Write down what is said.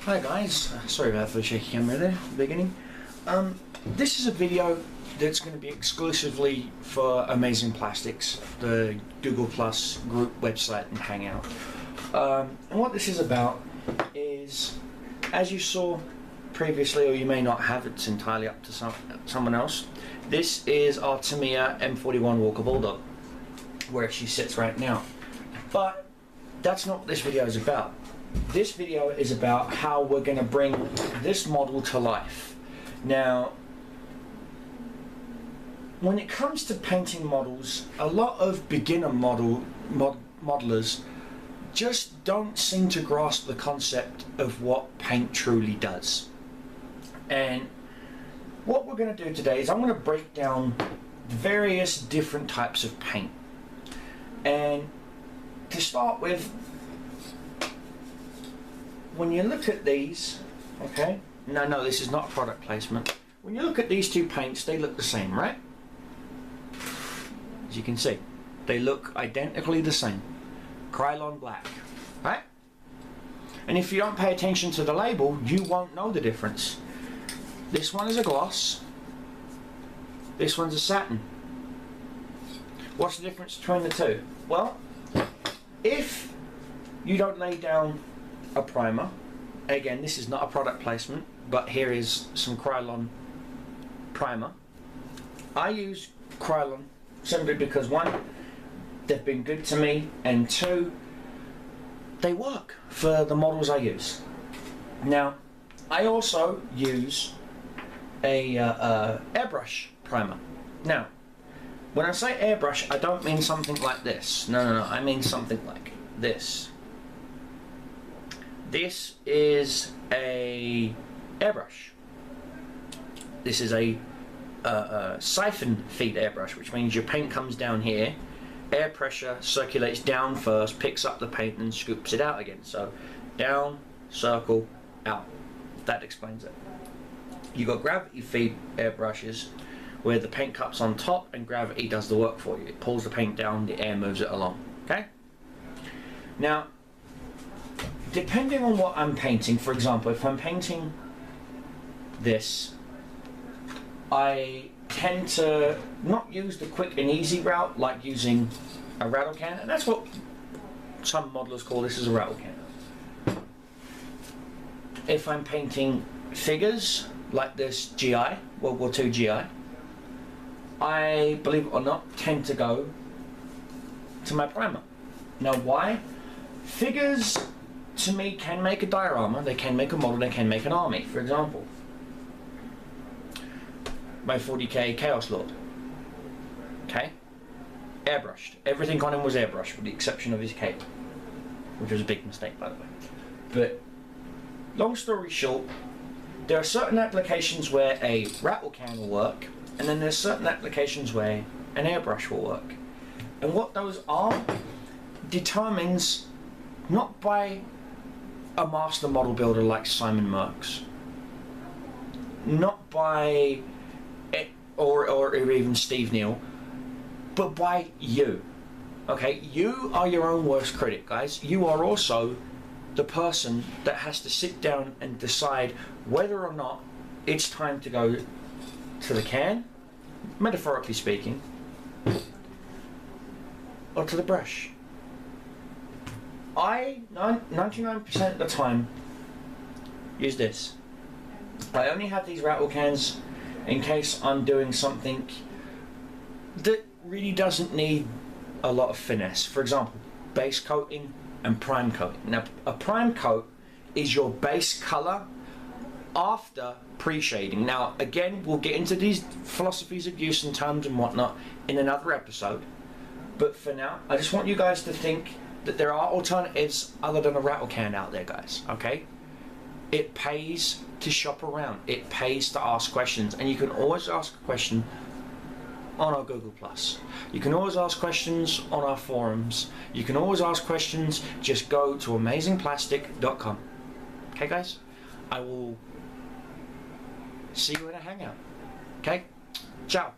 Hi guys, sorry about the shaky camera there at the beginning. This is a video that's going to be exclusively for Amazing Plastics, the Google Plus group website and Hangout. And what this is about is, as you saw previously, or you may not have, it's entirely up to someone else. This is our Tamiya M41 Walker Bulldog, where she sits right now. But that's not what this video is about. This video is about how we're going to bring this model to life. Now, when it comes to painting models, a lot of beginner modelers just don't seem to grasp the concept of what paint truly does. And what we're going to do today is I'm going to break down various different types of paint. And to start with, when you look at these, okay, no, this is not product placement. When you look at these two paints, they look the same, right? As you can see, they look identically the same. Krylon black, right? And if you don't pay attention to the label, you won't know the difference. This one is a gloss, this one's a satin. What's the difference between the two? Well, if you don't lay down a primer, again, this is not a product placement, but here is some Krylon primer. I use Krylon simply because, one, they've been good to me, and two, they work for the models I use. Now, I also use a airbrush primer. Now, when I say airbrush, I don't mean something like this. No, I mean something like this. This is a airbrush. This is a siphon feed airbrush, which means your paint comes down here, air pressure circulates down first, picks up the paint and scoops it out again. So down, circle, out. That explains it. You got gravity feed airbrushes where the paint cups on top and gravity does the work for you. It pulls the paint down, the air moves it along. Okay? Now, depending on what I'm painting, for example, if I'm painting this, I tend to not use the quick and easy route like using a rattle can, and that's what some modelers call this as a rattle can. If I'm painting figures like this GI, World War II GI, I, believe it or not, tend to go to my primer. Now why? Figures, to me, can make a diorama, they can make a model, they can make an army. For example, my 40k Chaos Lord, okay, airbrushed. Everything on him was airbrushed with the exception of his cape, which was a big mistake, by the way. But long story short, there are certain applications where a rattle can will work, and then there's certain applications where an airbrush will work. And what those are determines not by a master model builder like Simon Merckx, not by it, or even Steve Neal, but by you. Okay, you are your own worst critic, guys. You are also the person that has to sit down and decide whether or not it's time to go to the can, metaphorically speaking, or to the brush. I, 99% of the time, use this. I only have these rattle cans in case I'm doing something that really doesn't need a lot of finesse. For example, base coating and prime coating. Now, a prime coat is your base color after pre-shading. Now, again, we'll get into these philosophies of use and terms and whatnot in another episode. But for now, I just want you guys to think that there are alternatives other than a rattle can out there, guys, okay? It pays to shop around. It pays to ask questions. And you can always ask a question on our Google Plus. You can always ask questions on our forums. You can always ask questions. Just go to amazingplastic.com. Okay, guys? I will see you in a hangout. Okay? Ciao.